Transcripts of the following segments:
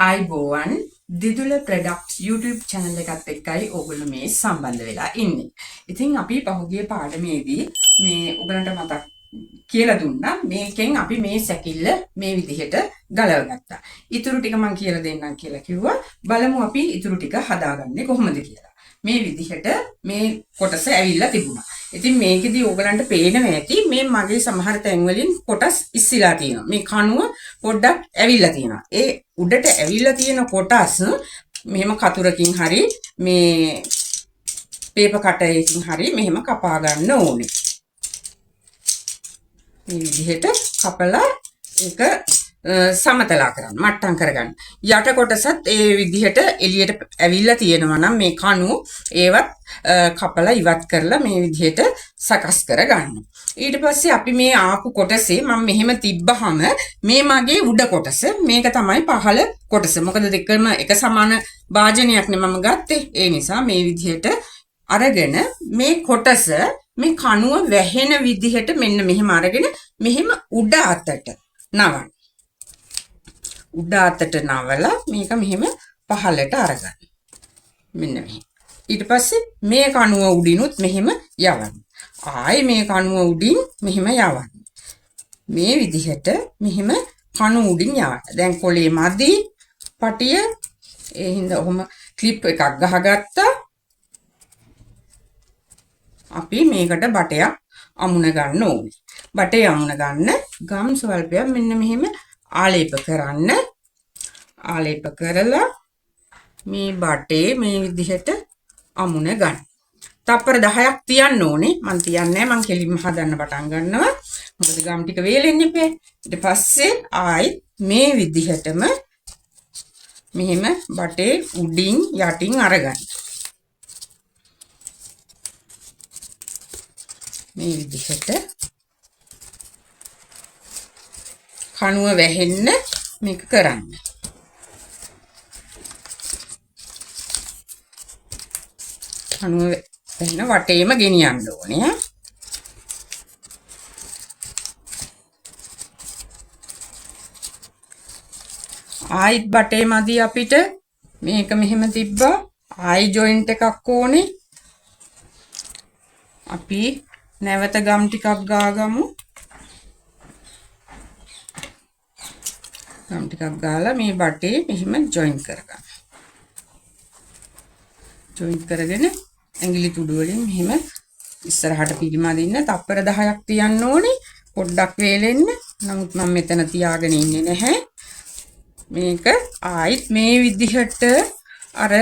අයිබෝවන් Didula products YouTube channel එකත් එක්කයි ඕගොල්ලෝ මේ සම්බන්ධ වෙලා ඉන්නේ. ඉතින් අපි පහුගිය පාඩමේදී මේ ඔයගලන්ට මතක් කියලා දුන්නා මේකෙන් අපි මේ සැකිල්ල මේ විදිහට ගලවගත්තා. ඊටු ටික මම කියලා දෙන්නම් කියලා කිව්වා. බලමු අපි ඊටු ටික හදාගන්නේ කොහොමද කියලා. මේ විදිහට මේ කොටස ඇවිල්ලා තිබුණා. ඉතින් මේකෙදි ඕගලන්ට පේනවා ඇති මේ මගේ සමහර තැන් වලින් කොටස් ඉස්සිලා තියෙනවා. මේ කණුව පොඩ්ඩක් ඇවිල්ලා තියෙනවා. ඒ උඩට ඇවිල්ලා තියෙන කොටස් මෙහෙම කතුරකින් හරි මේ පේපර් කටරයකින් හරි මෙහෙම කපා ගන්න ඕනේ. මේ විදිහට කපලා ඒක සමතලා කරන්න මට්ටම් කරගන්න. යට කොටසත් ඒ විදිහට එළියට ඇවිල්ලා තියෙනවා නම් මේ කණු ඒවත් කපලා ඉවත් කරලා මේ විදිහට සකස් කරගන්න. ඊට පස්සේ අපි මේ ආපු කොටසේ මම මෙහෙම තිබ්බහම මේ මගේ උඩ කොටස මේක තමයි පහළ කොටස. මොකද දෙකම එක සමාන භාජනයක් නේ මම ගත්තේ. ඒ නිසා මේ විදිහට අරගෙන මේ කොටස මේ කණුව වැහෙන විදිහට මෙන්න මෙහෙම අරගෙන මෙහෙම උඩ අතට නවන්න. උඩ අතට නවලා මේක මෙහෙම පහළට අරගන්න. මෙන්න මෙහෙම. ඊට පස්සේ මේ කණුව උඩිනුත් මෙහෙම යවන්න. ආයේ මේ කණුව උඩින් මෙහෙම යවන්න. මේ විදිහට මෙහෙම කණුව උඩින් යවන්න. දැන් කොලේ මදි පටිය ඒ හින්දා ඔහොම ක්ලිප් එකක් ගහගත්තා. අපි මේකට බටයක් අමුණ ගන්න ඕනේ. බටේ අමුණ ගන්න ගම් ස්වල්පයක් මෙන්න මෙහෙම ආලේප කරන්න. ආලේප කරලා මේ බටේ මේ විදිහට අමුණ ගන්න. තප්පර 10ක් තියන්න ඕනේ. මම තියන්නේ මම කෙලින්ම හදන්න පටන් ගන්නවා. මොකද ගම් ටික වේලෙන්න ඉපේ. ඊට පස්සේ ආයි මේ විදිහටම මෙහෙම බටේ උඩින් යටින් අරගන්න. මේ විදිහට කණුව වැහෙන්න මේක කරන්න. කණුව වැහෙන වටේම ගෙනියන්න ඕනේ. ආයිත් බටේ මදි අපිට මේක මෙහෙම තිබ්බා. ආයි ජොයින්ට් එකක් ඕනේ. අපි නැවත ගම් ටිකක් ගාගමු. ගම් ටිකක් ගාලා මේ බටේ මෙහෙම ජොයින් කරගන්න. ජොයින් කරගෙන ඇඟිලි තුඩු වලින් මෙහෙම ඉස්සරහට පිළිමදින්න තප්පර 10ක් තියන්න ඕනේ. පොඩ්ඩක් වේලෙන්න. නමුත් මම මෙතන තියාගෙන ඉන්නේ නැහැ. මේක ආයිත් මේ විදිහට අර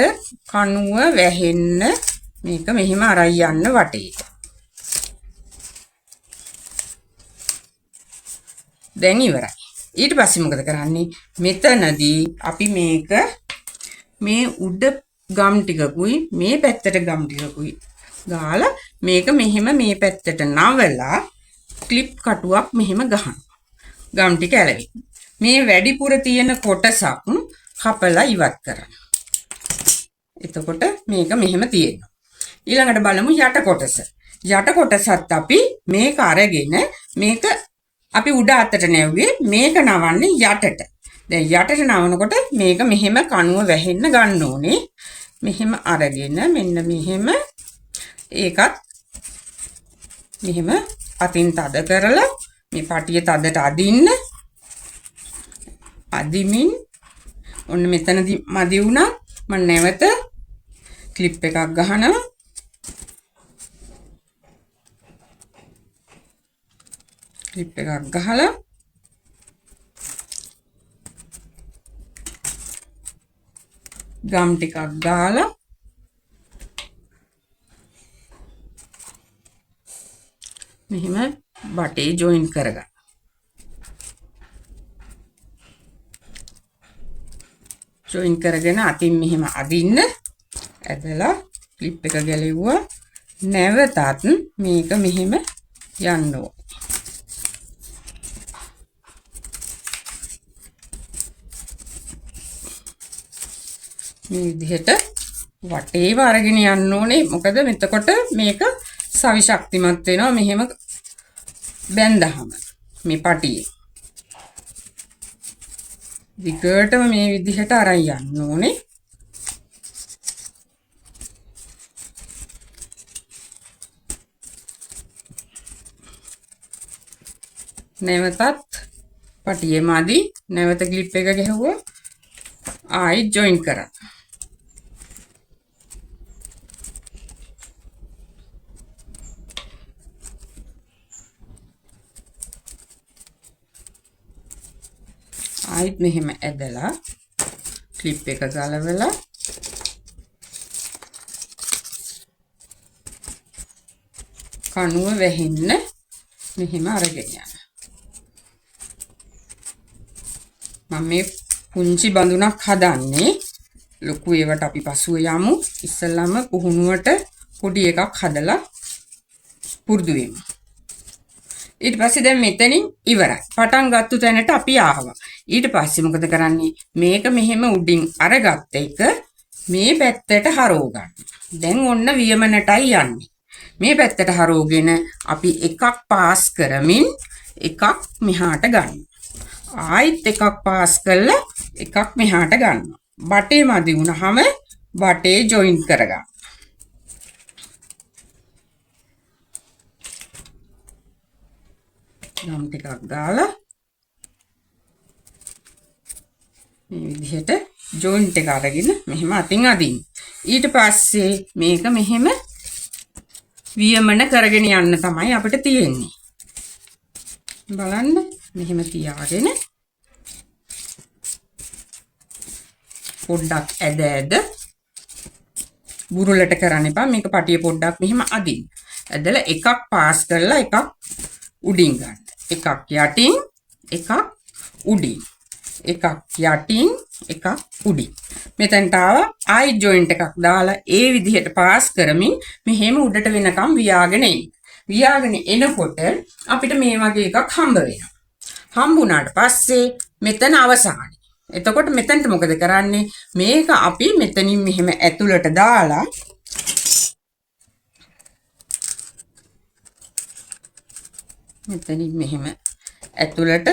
කණුව වැහෙන්න මේක මෙහෙම අරයි යන්න වටේ. දැන් ඉවරයි. ඊට පස්සේ මොකද කරන්නේ? මෙතනදී අපි මේක මේ උඩ ගම් ටිකකුයි මේ පැත්තට ගම් ටිකකුයි ගාලා මේක මෙහෙම මේ පැත්තට නවලා ක්ලිප් කටුවක් මෙහෙම ගහනවා. ගම් ටික ඇලවි. මේ වැඩිපුර තියෙන කොටසක් කපලා ඉවත් කරන්න. එතකොට මේක මෙහෙම තියෙනවා. ඊළඟට බලමු යට කොටස. යට කොටසත් අපි මේක අරගෙන මේක අපි උඩ අතට නැව්වේ මේක නවන්නේ යටට. දැන් යටට නවනකොට මේක මෙහෙම කණුව වැහෙන්න ගන්න ඕනේ. මෙහෙම අරගෙන මෙන්න මෙහෙම ඒකත් මෙහෙම අතින් තද කරලා මේ පටිය තදට අදින්න. අදිමින් ඔන්න මෙතනදි මදි වුණා. මම නැවත ක්ලිප් එකක් ගහනවා. ක්ලිප් එකක් ගහලා ගම් ටිකක් ගාලා මෙහෙම බටේ ජොයින් කරගන්න. ජොයින් කරගෙන අතින් මෙහෙම අදින්න. ඇදලා ක්ලිප් එක ගැලෙව්වා. නැවතත් මේක මෙහෙම යන්න ඕන. මේ විදිහට වටේම අරගෙන යන්න ඕනේ. මොකද එතකොට මේක සවි ශක්තිමත් වෙනවා මෙහෙම බැඳහම මේ පටියේ. දිගටම මේ විදිහට අරන් යන්න ඕනේ. නැවතත් පටියේ මදි නැවත ක්ලිප් එක ගැහුවා ආයි ජොයින් කරා. ආයිත් මෙහෙම ඇදලා ක්ලිප් එක ගලවලා කණුව වැහින්න මෙහෙම අරගෙන යනවා. මම මේ පුංචි බඳුනක් හදන්නේ. ලොකු ඒවට අපි පසුව යමු. ඉස්සෙල්ලාම පුහුණුවට පොඩි එකක් හදලා පුරුදු වෙමු. ඊට පස්සේ දැන් මෙතනින් ඉවරයි. පටන් ගත්ත තැනට අපි ආවා. ඊට පස්සේ මොකද කරන්නේ? මේක මෙහෙම උඩින් අරගත්ත එක මේ පැත්තට හරව ගන්න. දැන් ඔන්න වියමනටයි යන්නේ. මේ පැත්තට හරවගෙන අපි එකක් පාස් කරමින් එකක් මෙහාට ගන්නවා. ආයිත් එකක් පාස් කරලා එකක් මෙහාට ගන්නවා. බටේ මදි වුණාම බටේ ජොයින් කරගන්න. නම් ටිකක් දාලා මේ විදිහට ජොයින්ට් එක අරගෙන මෙහෙම අතින් අදින්න. ඊට පස්සේ මේක මෙහෙම වියමන කරගෙන යන්න තමයි අපිට තියෙන්නේ. බලන්න මෙහෙම තියාගෙන පොඩ්ඩක් ඇද බුරුලට කරන්න එපා. මේක පටිය පොඩ්ඩක් මෙහෙම අදින්න. ඇදලා එකක් පාස් කරලා එකක් උඩින් ගන්න. එකක් යටින් එකක් උඩින්. එකක් යටින් එකක් උඩින්. මෙතනට ආවා. ආයි ජොයින්ට් එකක් දාලා ඒ විදිහට පාස් කරමින් මෙහෙම උඩට වෙනකම් වියාගෙන එන්න. වියාගෙන එනකොට අපිට මේ වගේ එකක් හම්බ වෙනවා. හම්බුණාට පස්සේ මෙතන අවසානයි. එතකොට මෙතනට මොකද කරන්නේ? මේක අපි මෙතනින් මෙහෙම ඇතුළට දාලා මෙතනින් මෙහෙම ඇතුළට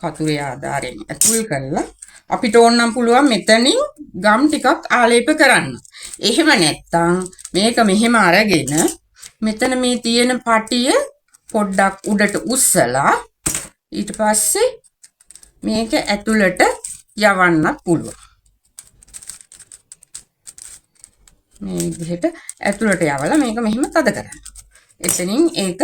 කතුරේ ආධාරයෙන් ඇතුල් කරලා අපිට ඕනනම් පුළුවන් මෙතනින් ගම් ටිකක් ආලේප කරන්න. එහෙම නැත්නම් මේක මෙහෙම අරගෙන මෙතන මේ තියෙන පටිය පොඩ්ඩක් උඩට උස්සලා ඊට පස්සේ මේක ඇතුළට යවන්න පුළුවන්. මේ විදිහට ඇතුළට යවලා මේක මෙහෙම තද කරන්න. එතනින් ඒක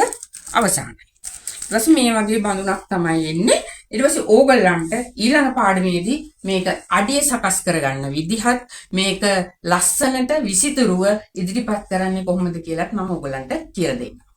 අවසానයි. ඊට පස්සේ මේ වගේ බඳුනක් තමයි එන්නේ. ඊට පස්සේ ඕගොල්ලන්ට ඊළඟ පාඩමේදී මේක අඩිය සකස් කරගන්න විදිහත් මේක ලස්සනට විසිතුරුව ඉදිරිපත් කරන්නේ කොහොමද කියලාත් මම ඕගොල්ලන්ට කියලා දෙන්නම්.